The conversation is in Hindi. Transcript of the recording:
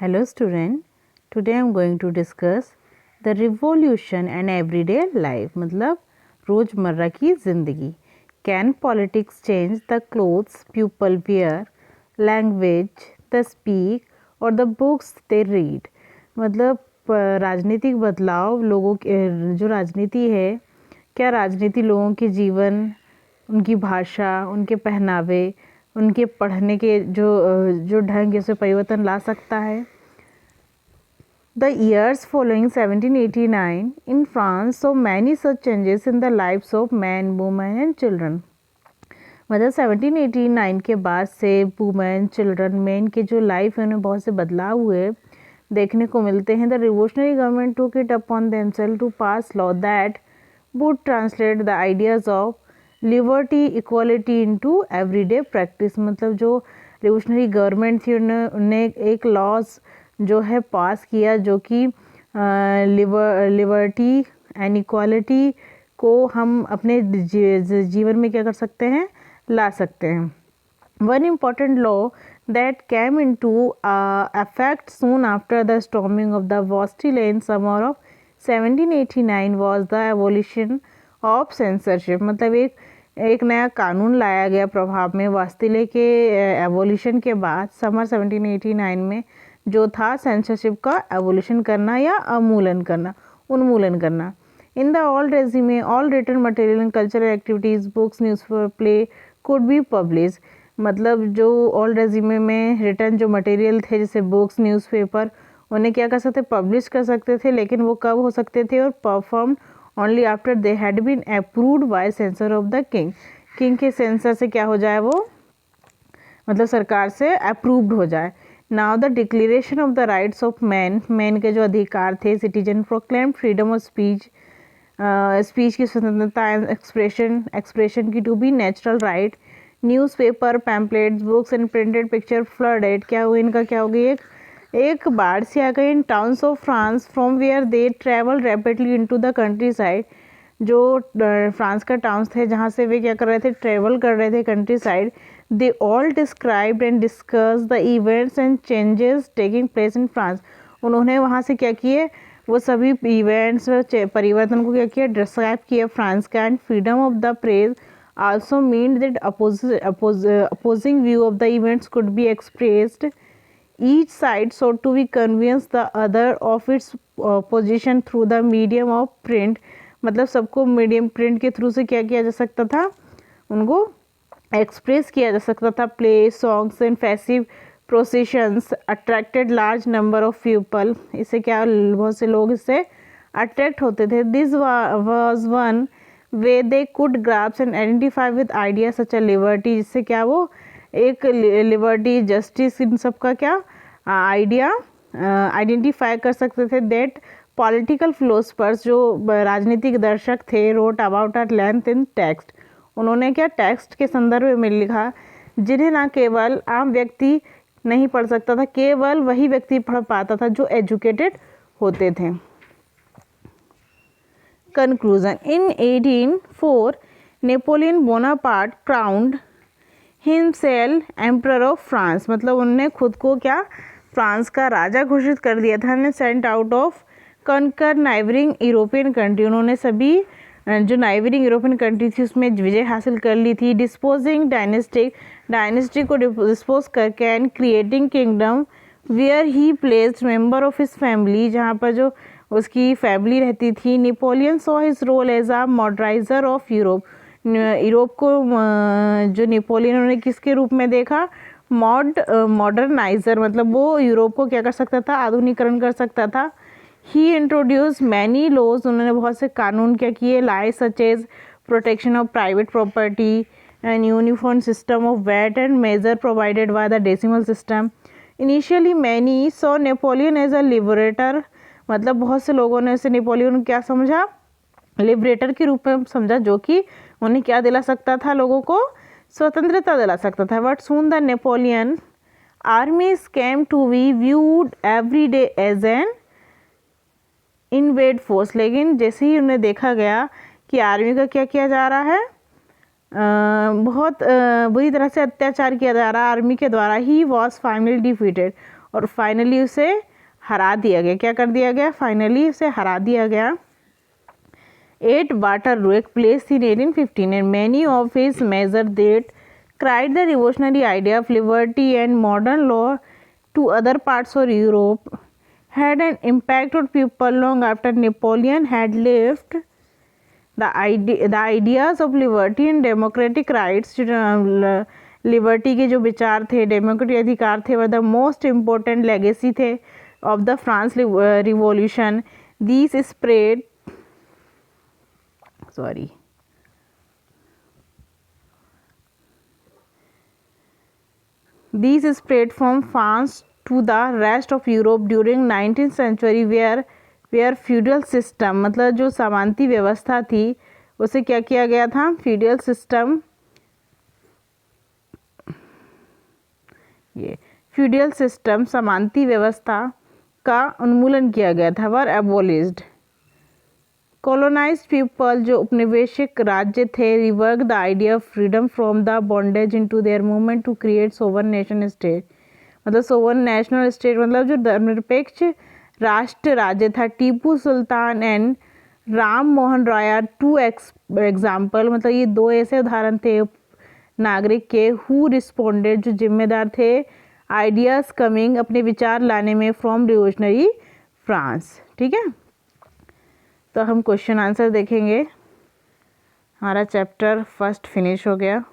Hello student, today I am going to discuss the revolution and everyday life मतलब रोज़मर्रा की ज़िंदगी. Can politics change the clothes people wear, language they speak or the books they read? मतलब राजनीतिक बदलाव लोगों के जो राजनीति है, क्या राजनीति लोगों के जीवन, उनकी भाषा, उनके पहनावे, उनके पढ़ने के जो ढंग से परिवर्तन ला सकता है. The years following 1789 in France saw many such changes in the lives of men, women and children. मतलब 1789 के बाद से वुमेन, चिल्ड्रन, मेन के जो लाइफ है उन्हें बहुत से बदलाव हुए देखने को मिलते हैं. The revolutionary government took it upon themselves to pass law that would translate the ideas of liberty equality into everyday practice. मतलब जो रिवोल्यूशनरी गवर्नमेंट थी उन्हें एक लॉज जो है पास किया जो कि लिबर्टी एंड इक्वालिटी को हम अपने जीवन में क्या कर सकते हैं, ला सकते हैं. One important law that came into effect soon after the storming of the Bastille in summer of 1789 was the abolition of censorship. मतलब एक नया कानून लाया गया प्रभाव में बास्तिले के एवोल्यूशन के बाद समर 1789 में, जो था सेंसरशिप का एवोल्यूशन करना या उन्मूलन करना. In the old regime all written material and cultural activities, books, newspaper, play could be publish. मतलब जो ओल्ड रेजिमे में रिटर्न जो मटेरियल थे जैसे बुक्स, न्यूज़पेपर, उन्हें क्या कर सकते, पब्लिश कर सकते थे, लेकिन वो कब हो सकते थे और perform only after they had been approved by censor of the king. King के सेंसर से क्या हो जाए, वो मतलब सरकार से अप्रूव्ड हो जाए. Now the declaration of the rights of man के जो अधिकार थे, citizen proclaim freedom of speech की स्वतंत्रता एंड एक्सप्रेशन की to be natural right. Newspaper, pamphlets, books and printed picture flooded. क्या हुई, इनका क्या हो गई, एक बाढ़ से आ गई in towns of France from where they travel rapidly into the countryside. जो फ्रांस का टाउन्स थे जहाँ से वे क्या कर रहे थे, ट्रेवल कर रहे थे country side. They all described and discuss the events and changes taking place in France. उन्होंने वहाँ से क्या किए, वो सभी इवेंट्स परिवर्तन को क्या किया, डिस्क्राइब किया फ्रांस का. And freedom of the press also meant that opposing view of the events could be expressed. Each side sought to be convince the other of its position through the medium of print. मतलब सबको मीडियम प्रिंट के थ्रू से क्या किया जा सकता था, उनको एक्सप्रेस किया जा सकता था. Play, songs and festive processions attracted large number of people. इससे क्या, बहुत से लोग इससे अट्रैक्ट होते थे. This was one way they could grasp and identify with idea such a liberty. जिससे क्या, वो एक लिबर्टी, जस्टिस, इन सब का क्या आइडिया आइडेंटिफाई कर सकते थे. दैट पॉलिटिकल फिलोसफर्स, जो राजनीतिक दर्शक थे, wrote about a length in text. उन्होंने क्या टेक्स्ट के संदर्भ में लिखा जिन्हें ना केवल आम व्यक्ति नहीं पढ़ सकता था, केवल वही व्यक्ति पढ़ पाता था जो एजुकेटेड होते थे. Conclusion. In 1804, Napoleon Bonaparte crowned himself Emperor of France. मतलब उन्होंने खुद को क्या, फ्रांस का राजा घोषित कर दिया था. ने sent out of conquer neighbouring European country. उन्होंने सभी जो नाइबरिंग यूरोपियन कंट्री थी उसमें विजय हासिल कर ली थी. डिस्पोजिंग डायनेस्टी को डिस्पोज करके and creating kingdom where he placed member of his family, जहाँ पर जो उसकी फैमिली रहती थी. Napoleon saw his role as a moderniser of Europe. Europe को जो नेपोलियन उन्होंने किसके रूप में देखा, मॉडर्नाइजर. मतलब वो यूरोप को क्या कर सकता था, आधुनिकरण कर सकता था. He introduce many laws. उन्होंने बहुत से कानून क्या किए, लाए, such as protection of private property and uniform system of weight and measure provided by the decimal system. Initially many saw Napoleon as a liberator. मतलब बहुत से लोगों ने उसे नेपोलियन क्या समझा, लिबरेटर के रूप में समझा, जो कि उन्हें क्या दिला सकता था, लोगों को स्वतंत्रता दिला सकता था. But soon the Napoleon armies came to be viewed every day as an invade force. लेकिन जैसे ही उन्हें देखा गया कि आर्मी का क्या किया जा रहा है, बहुत बुरी तरह से अत्याचार किया जा रहा है आर्मी के द्वारा, ही वॉज फाइनली डिफीटेड. और फाइनली उसे हरा दिया गया। क्या कर दिया गया? फाइनली उसे हरा दिया गया। At Waterloo, a place in 1815, and many of his measures that cried the revolutionary idea of liberty and modern law to other parts of Europe had an impact on people long after Napoleon had left. The ideas of liberty and democratic rights, liberty के जो विचार थे, डेमोक्रेटिक अधिकार थे, were the most important legacy थे of the France revolution. These spread These spread from France to the rest of Europe during 19th century where feudal system, मतलब जो सामंती व्यवस्था थी उसे क्या किया गया था? feudal system, ये feudal system सामंती व्यवस्था का उन्मूलन किया गया था, were abolished. Colonized people, जो उपनिवेशिक राज्य थे, reworked the idea of freedom from the bondage into their movement to create sovereign nation state. मतलब sovereign national state मतलब जो धर्मनिरपेक्ष राष्ट्र राज्य था. Tipu Sultan and Ram Mohan Roy are two example, मतलब ये दो ऐसे उदाहरण थे नागरिक के हु रिस्पोंडेड, जो जिम्मेदार थे आइडियाज़ कमिंग, अपने विचार लाने में, फ्रॉम रिवोल्यूशनरी फ्रांस. ठीक है, तो हम क्वेश्चन आंसर देखेंगे. हमारा चैप्टर फर्स्ट फिनिश हो गया.